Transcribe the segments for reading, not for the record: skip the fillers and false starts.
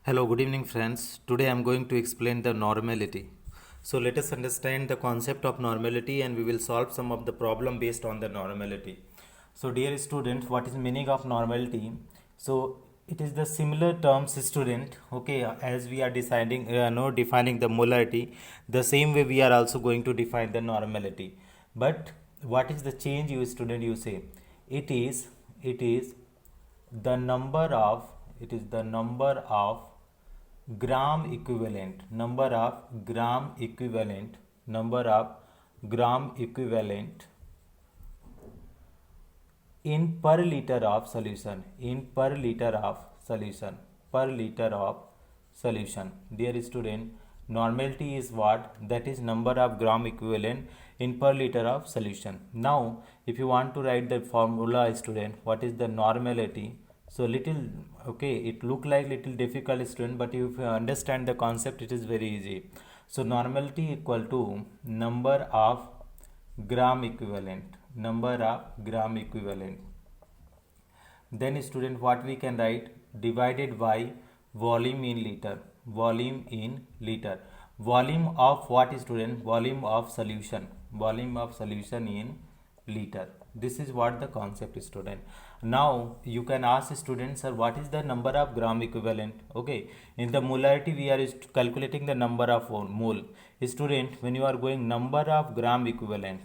Hello, good evening, friends. Today I am going to explain the normality. So let us understand the concept of normality and we will solve some of the problem based on the normality. So dear students, what is meaning of normality? So it is the similar terms, student, okay, as we are deciding defining the molarity, the same way we are also going to define the normality. But what is the change, you student, you say? It is the number of it is the number of gram equivalent in per liter of solution dear student, normality is what? That is number of gram equivalent in per liter of solution. Now if you want to write the formula, student, what is the normality? So little, okay, it look like little difficult, student, but if you understand the concept, it is very easy. So normality equal to number of gram equivalent. Then student, what we can write? Divided by volume in liter. Volume of what, student? Volume of solution in liter. This is what the concept, student. Now you can ask students, sir, what is the number of gram equivalent? Okay, in the molarity we are calculating the number of mole. Student, when you are going number of gram equivalent,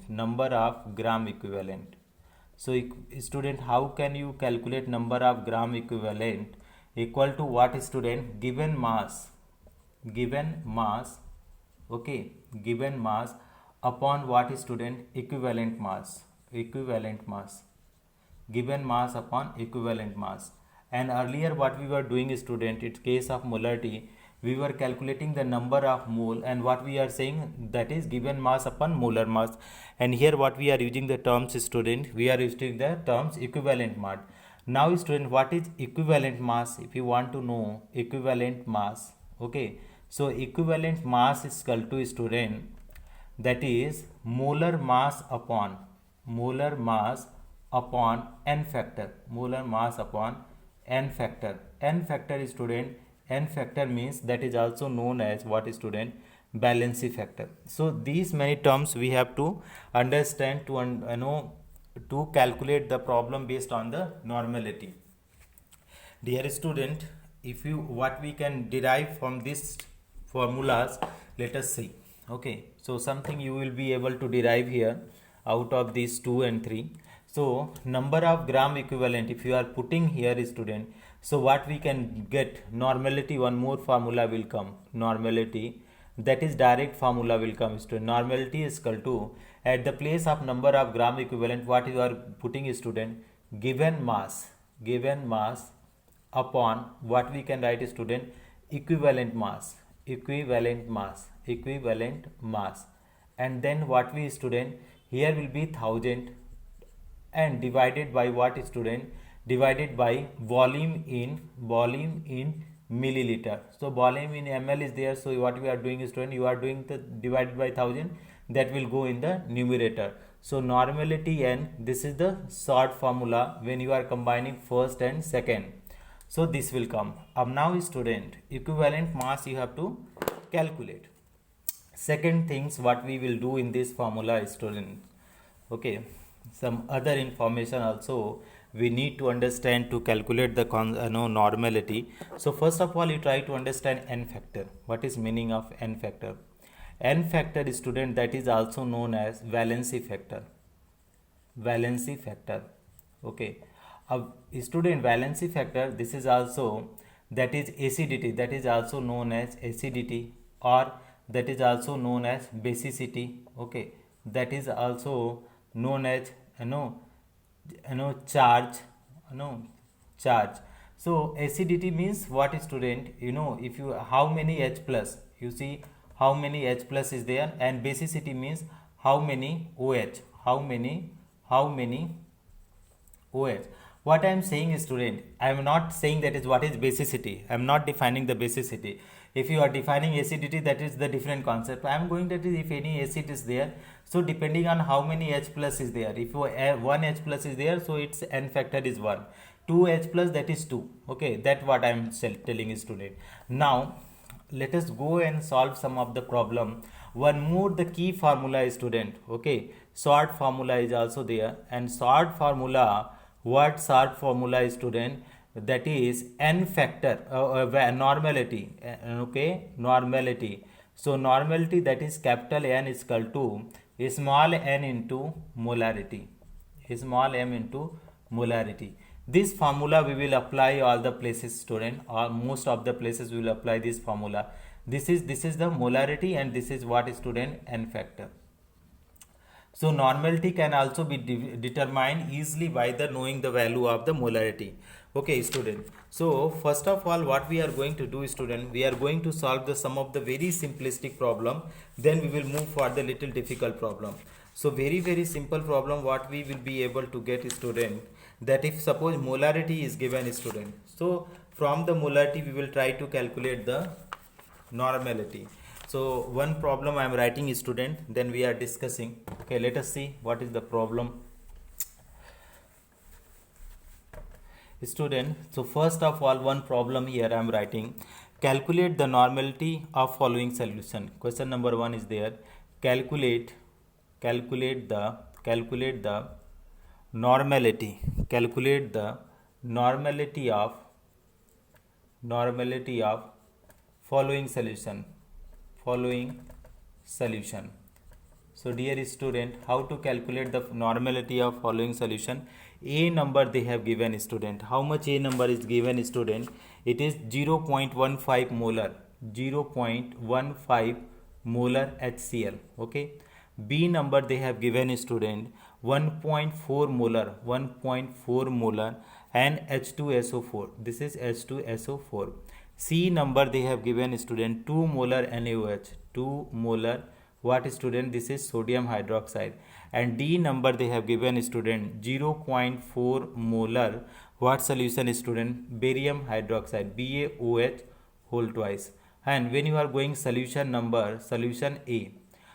so student, how can you calculate number of gram equivalent? Equal to what, student? Given mass, okay, given mass upon what, student? Equivalent mass, given mass upon equivalent mass. And earlier what we were doing, student, in case of molarity, we were calculating the number of mole, and what we are saying, that is given mass upon molar mass. And here what we are using the terms, student, we are using the terms equivalent mass. Now student, what is equivalent mass? If you want to know equivalent mass, okay, so equivalent mass is equal to, student, that is molar mass upon n factor. N factor, student, n factor means that is also known as what, student? Valency factor. So these many terms we have to understand to calculate the problem based on the normality. Dear student, if you what we can derive from this formulas, let us see. Okay, so something you will be able to derive here out of these 2 and 3. So number of gram equivalent, if you are putting here, student, so what we can get? Normality, one more formula will come. Normality, that is direct formula will come, student. Normality is equal to, at the place of number of gram equivalent, what you are putting, student? Given mass upon what we can write, student? Equivalent mass. And then what we, student? Here will be 1000 and divided by what, student? Divided by volume in milliliter. So volume in ml is there, so what we are doing, student, you are doing the divided by 1000, that will go in the numerator. So normality, and this is the short formula when you are combining first and second. So this will come up. Now student, equivalent mass you have to calculate. Second things what we will do in this formula, student, okay, some other information also we need to understand to calculate the normality. So first of all, you try to understand n factor. What is meaning of n factor? N factor, student, that is also known as valency factor. Okay, student, valency factor, this is also, that is acidity, that is also known as acidity, or that is also known as basicity. Okay, that is also known as charge. So acidity means what, student? If you, how many H plus, you see how many H plus is there, and basicity means how many OH, how many OH. What I am saying, student, I am not saying that is what is basicity. I am not defining the basicity. If you are defining acidity, that is the different concept. I am going that is if any acid is there, so depending on how many H plus is there, if one H plus is there, so its n factor is 1. 2H plus, that is 2. Okay, that what I am telling student. Now let us go and solve some of the problem. One more the key formula student. Okay, short formula is also there, and short formula, what short formula student, that is n factor, normality, okay, normality. So normality, that is capital N is equal to small n into molarity, small m into molarity. This formula we will apply all the places student, or most of the places we will apply this formula. This is the molarity, and this is what student, n factor. So normality can also be determined easily by the knowing the value of the molarity. Okay student, so first of all what we are going to do student, we are going to solve the some of the very simplistic problem, then we will move for the little difficult problem. So very simple problem what we will be able to get student, that if suppose molarity is given student, so from the molarity we will try to calculate the normality. So one problem I am writing student, then we are discussing. Okay, let us see what is the problem student. So first of all, one problem here I am writing, calculate the normality of following solution. Question number 1 is there, calculate the normality, calculate the normality of following solution. So dear student, how to calculate the normality of following solution? A number they have given student. How much A number is given student? It is 0.15 molar, 0.15 molar HCl. Okay. B number they have given student 1.4 molar and H2SO4. This is H2SO4. C number they have given student 2 molar NaOH, 2 molar what student, this is sodium hydroxide. And D number they have given student 0.4 molar what solution student, barium hydroxide, BaOH whole twice. And when you are going solution number, solution A.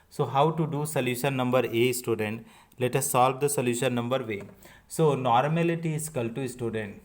So how to do solution number A student? Let us solve the solution number A. So normality is equal to student,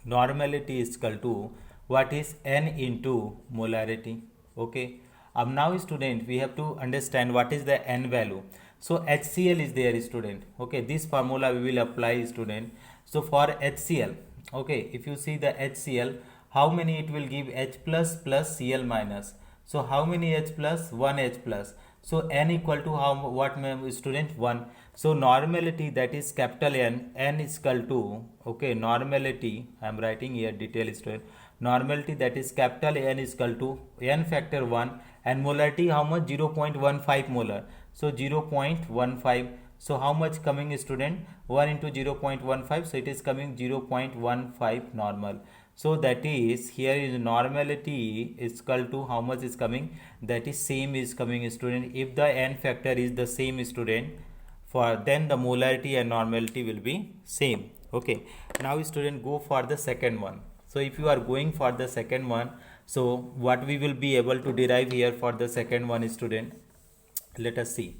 normality is equal to what is N into molarity. Okay. Now student, we have to understand what is the N value. So HCl is there student. Okay, this formula we will apply student. So for HCl, okay, if you see the HCl, how many it will give, H plus plus Cl minus. So how many H plus? 1 H plus. So N equal to how, what student, 1. So normality, that is capital N is equal to, okay, normality I am writing here detail student, normality, that is capital N is equal to N factor 1, and molarity how much, 0.15 molar. So 0.15. So how much coming student, 1 into 0.15, so it is coming 0.15 normal. So that is, here is normality is equal to how much is coming, that is same is coming student. If the N factor is the same student, for then the molarity and normality will be same. Okay, now student go for the second one. So if you are going for the second one, so what we will be able to derive here for the second one student, let us see.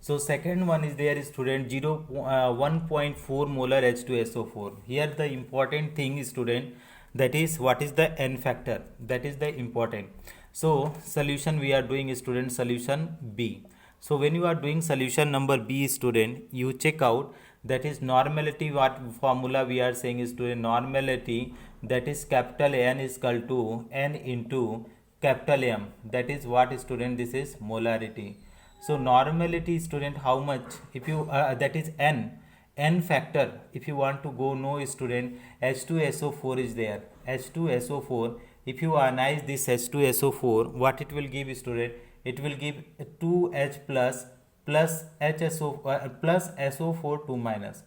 So second one is there student 1.4 molar H2SO4. Here the important thing student, that is what is the N factor, that is the important. So solution we are doing student, solution B. So when you are doing solution number B student, you check out, that is normality, what formula we are saying is student, normality, that is capital N is equal to N into capital M, that is what student, this is molarity. So normality student, how much, if you that is N factor, if you want to go know student, H2SO4 is there, H2SO4, if you ionize this H2SO4, what it will give student, it will give 2H plus HSO plus SO4 2 minus,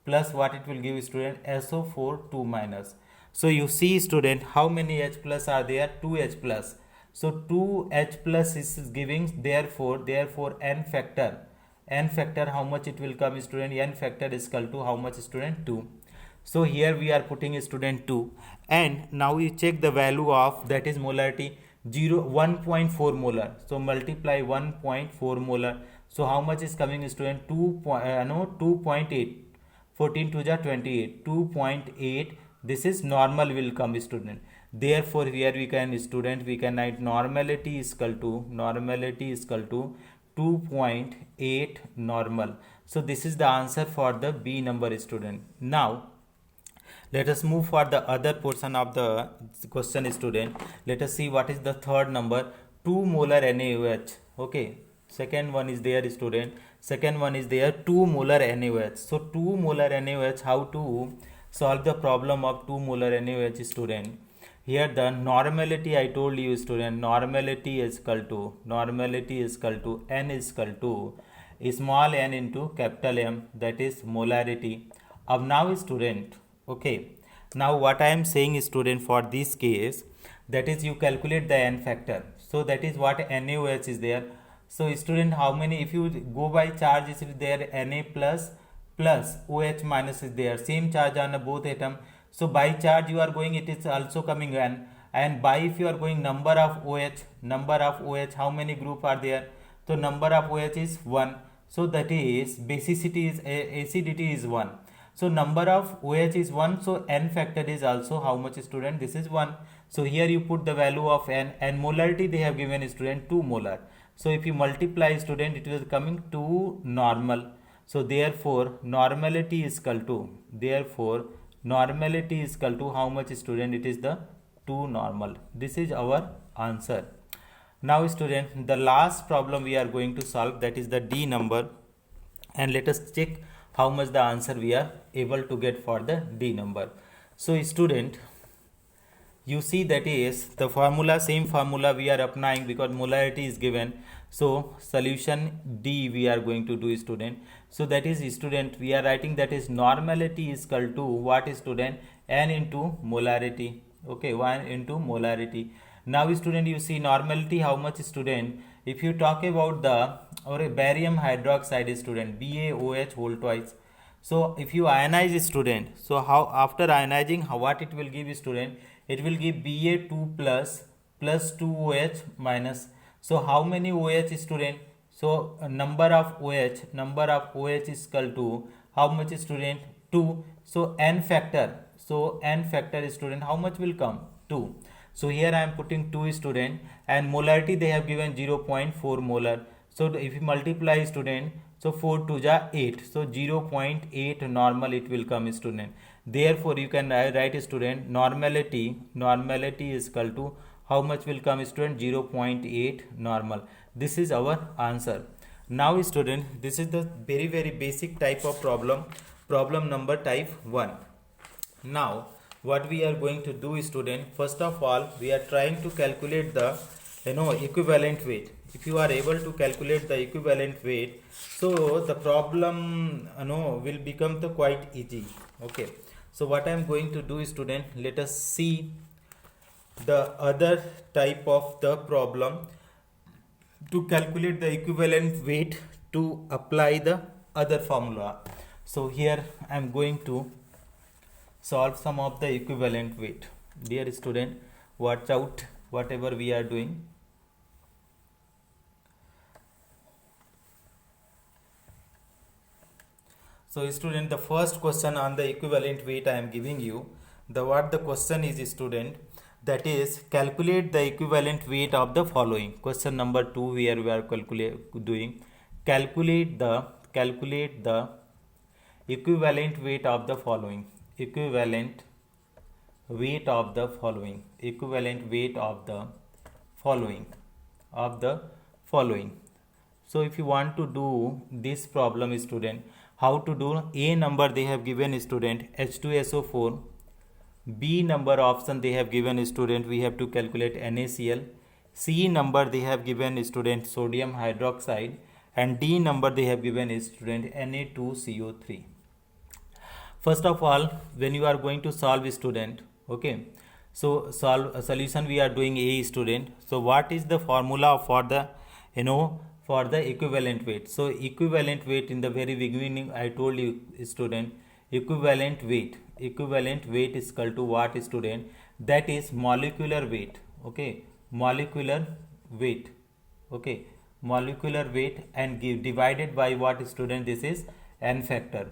plus what it will give student, SO4 2 minus. So you see student, how many H plus are there, 2H plus. So 2H plus is giving, therefore N factor how much it will come student, N factor is equal to how much student, 2. So here we are putting student 2, and now we check the value of, that is molarity, 1.4 molar. So multiply 1.4 molar. So how much is coming student, 2.8. 14 to the 28, 2.8. This is normal will come, student. Therefore here we can, student, we can write normality is equal to 2.8 normal. So this is the answer for the B number, student. Now let us move for the other portion of the question, student. Let us see what is the third number. 2 molar NaOH. Okay, second one is there, student. Second one is there, 2 molar NaOH. So 2 molar NaOH, how to solve the problem of 2 molar NaOH, student? Here the normality, I told you, student, normality is equal to n is equal to small n into capital M, that is molarity. Now, student, okay, now what I am saying, student, for this case, that is you calculate the n factor. So that is what NaOH is there. So student, how many, if you go by charge, is there Na plus OH minus is there, same charge on both atom. So by charge you are going, it is also coming n, and by if you are going number of OH, how many group are there? So number of OH is 1. So that is basicity is acidity is 1. So number of OH is 1. So n factor is also how much, student? This is 1. So here you put the value of n, and molarity they have given, student, 2 molar. So if you multiply, student, it is coming to normal. So therefore normality is equal to how much, student? It is the 2 normal. This is our answer. Now, student, the last problem we are going to solve, that is the D number, and let us check how much the answer we are able to get for the D number. So student, you see that is the formula, same formula we are applying because molarity is given. So solution D we are going to do, student. So that is, student, we are writing that is normality is equal to what, student? N into molarity. Okay, 1 into molarity. Now, student, you see normality how much, student? If you talk about the barium hydroxide, student, BaOH whole twice. So if you ionize, student, so how after ionizing, what it will give, student? It will give Ba2 plus 2OH minus. So how many OH, student? So number of OH is equal to how much, student? 2. So n factor, student, how much will come? 2. So here I am putting 2, student, and molarity they have given 0.4 molar. So if you multiply, student, so 4 to the 8, so 0.8 normal it will come, student. Therefore you can write, student, normality is equal to how much will come, student? 0.8 normal. This is our answer. Now, student, this is the very basic type of problem number type 1. Now what we are going to do, student, first of all we are trying to calculate the equivalent weight. If you are able to calculate the equivalent weight, so the problem will become the quite easy. Okay, so what I am going to do, student, let us see the other type of the problem to calculate the equivalent weight to apply the other formula. So here I am going to solve some of the equivalent weight. Dear student, watch out whatever we are doing. So student, the first question on the equivalent weight I am giving you. What the question is, student, that is calculate the equivalent weight of the following. Question number 2 here we are doing. Calculate the equivalent weight of the following. Equivalent weight of the following. So if you want to do this problem, student, how to do? A number they have given, student, H2SO4. B number option they have given, student, we have to calculate NaCl. C number they have given, student, sodium hydroxide, and D number they have given, student, Na2CO3. First of all, when you are going to solve, student, okay, so solve a solution we are doing A, student. So what is the formula for the for the equivalent weight? So equivalent weight, in the very beginning I told you, student, equivalent weight is equal to what, student? That is molecular weight. Okay, molecular weight, and divided by what, student? This is n factor.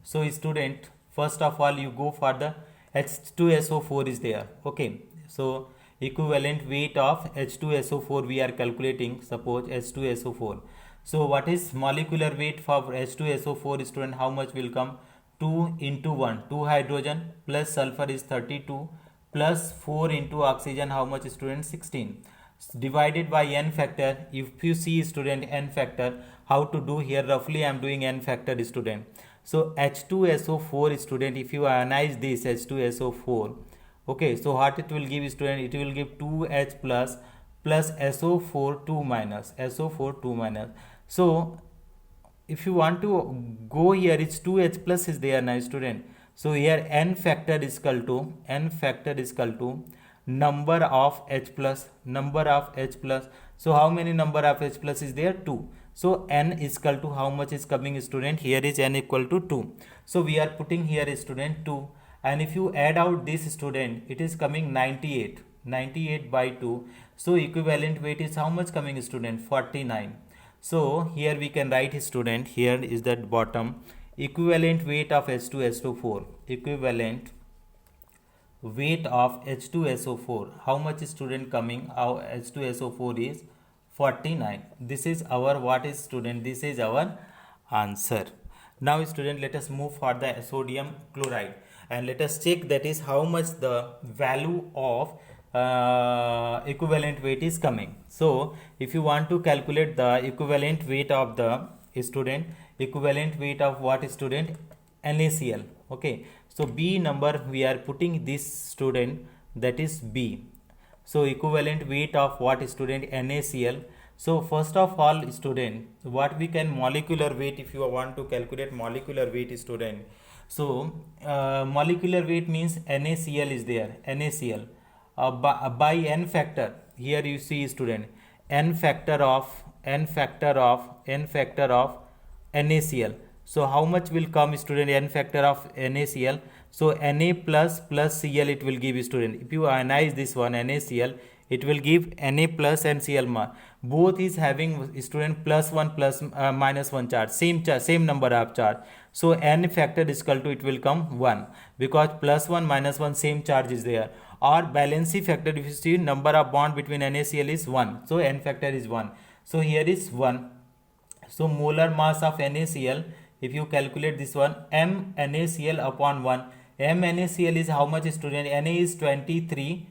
So student, first of all you go for the H2SO4 is there. Okay, so equivalent weight of H2SO4 we are calculating, suppose H2SO4. So what is molecular weight for H2SO4 student? How much will come? 2 into 1, 2 hydrogen plus sulfur is 32 plus 4 into oxygen, how much student? 16 divided by n factor. If you see student n factor, how to do here? Roughly I am doing n factor student. So H2SO4 student, if you ionize this H2SO4, okay, so what it will give student? It will give 2H plus SO4 2 minus, SO4 2 minus. So if you want to go here, it's 2H plus is there now student. So here n factor is equal to number of H plus, so how many number of H plus is there? 2. So n is equal to how much is coming student? Here is n equal to 2. So we are putting here student 2, and if you add out this student, it is coming 98 by 2. So equivalent weight is how much coming student? 49. So here we can write student, here is that bottom, equivalent weight of H2SO4, equivalent weight of H2SO4, how much student coming? Our H2SO4 is 49. This is our what is student? This is our answer. Now student, let us move for the sodium chloride and let us check that is how much the value of equivalent weight is coming. So if you want to calculate the equivalent weight of the student, equivalent weight of what student? NaCl. Okay, so B number we are putting this student, that is B. So equivalent weight of what student? NaCl. So first of all student, what we can molecular weight, if you want to calculate molecular weight student, so molecular weight means NaCl is there, NaCl by n factor. Here you see student, n factor of NaCl. So how much will come student? N factor of NaCl. So Na plus Cl it will give student. If you ionize this one NaCl, it will give Na plus and Cl. Both is having student plus 1 plus minus 1 charge, same number of charge. So n factor is equal to, it will come 1, because plus 1 minus 1 same charge is there. Or valency factor, if you see, number of bond between NaCl is 1, so n factor is 1. So here is 1. So molar mass of NaCl, if you calculate this one, m NaCl upon 1, m NaCl is how much student? Na is 23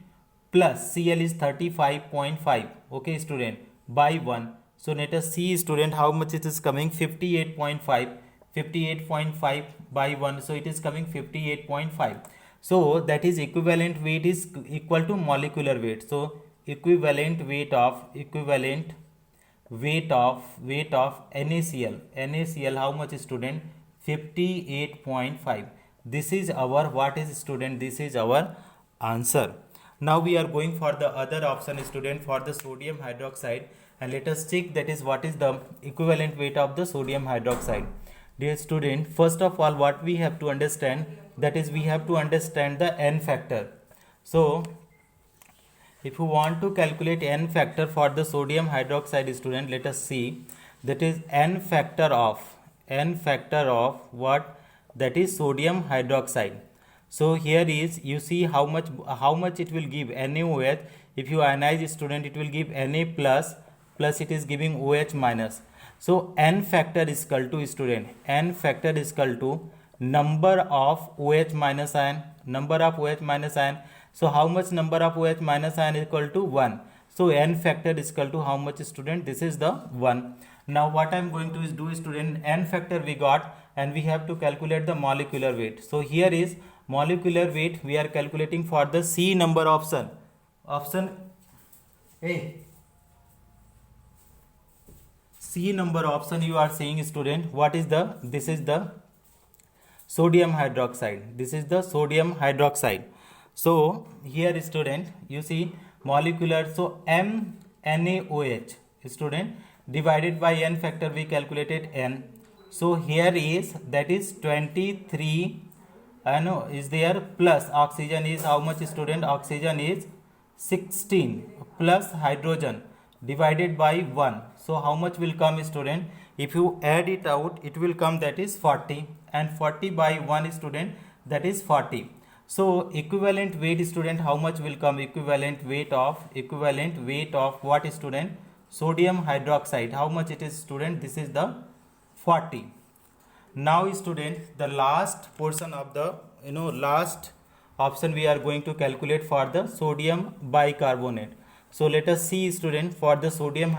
plus Cl is 35.5, okay student, by 1. So let us see student how much it is coming? 58.5 by 1, so it is coming 58.5. So that is equivalent weight is equal to molecular weight. So equivalent weight of NaCl, how much student? 58.5. This is our what is student? This is our answer. Now we are going for the other option student, for the sodium hydroxide, and let us check that is what is the equivalent weight of the sodium hydroxide. Dear student, first of all what we have to understand, that is we have to understand the n factor. So if you want to calculate n factor for the sodium hydroxide student, let us see, that is n factor of what? That is sodium hydroxide. So here is, you see how much it will give? NaOH. If you ionize student, it will give Na plus it is giving OH minus. So n factor is equal to student, n factor is equal to number of OH minus ion, So how much number of OH minus ion is equal to 1. So n factor is equal to how much student? This is the 1. Now what I am going to do student, n factor we got, and we have to calculate the molecular weight. So here is molecular weight, we are calculating for the C number option. A. C number option you are saying student, what is the? This is the sodium hydroxide. So here student, you see molecular, so MnAOH student divided by n factor, we calculated n. So here is, that is 23 is there, plus oxygen is how much student? Oxygen is 16 plus hydrogen divided by 1. So how much will come student? If you add it out, it will come, that is 40, and 40 by 1 student, that is 40. So equivalent weight student, how much will come? Equivalent weight of what student? Sodium hydroxide. How much it is student? This is the 40. Now student, the last portion of the last option we are going to calculate for the sodium bicarbonate. So let us see student, for the sodium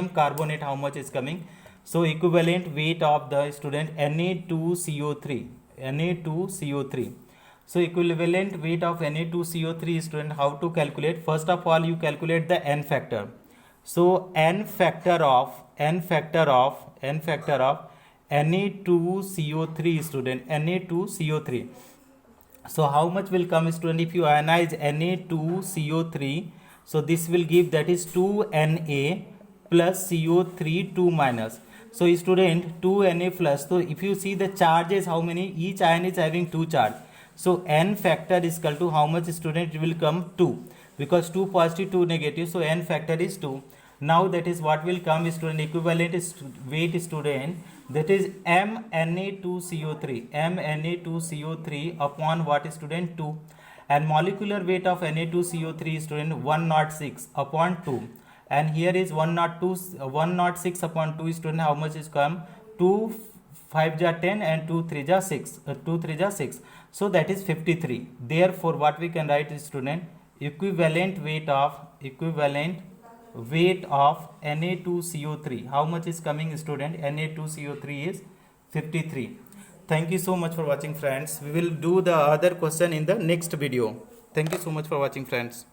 carbonate how much is coming. So equivalent weight of the student Na2CO3. So equivalent weight of Na2CO3 student, how to calculate? First of all, you calculate the n factor. So n factor of Na2CO3 student, Na2CO3. So how much will come student if you ionize Na2CO3? So this will give, that is 2Na plus CO3 2 minus. So student, 2Na plus. So if you see the charges, how many? Each ion is having 2 charge. So n factor is equal to how much student? It will come 2, because 2 positive 2 negative. So n factor is 2. Now that is what will come student, equivalent weight student, that is MNA2CO3 upon what student? 2. And molecular weight of Na2CO3 student 106 upon 2. And here is 106 upon 2 student, how much is come? 2 5 ja 10 and 2 3 ja 6. So that is 53. Therefore what we can write is student, equivalent weight of Na2CO3. How much is coming student? Na2CO3 is 53. Thank you so much for watching friends. We will do the other question in the next video. Thank you so much for watching friends.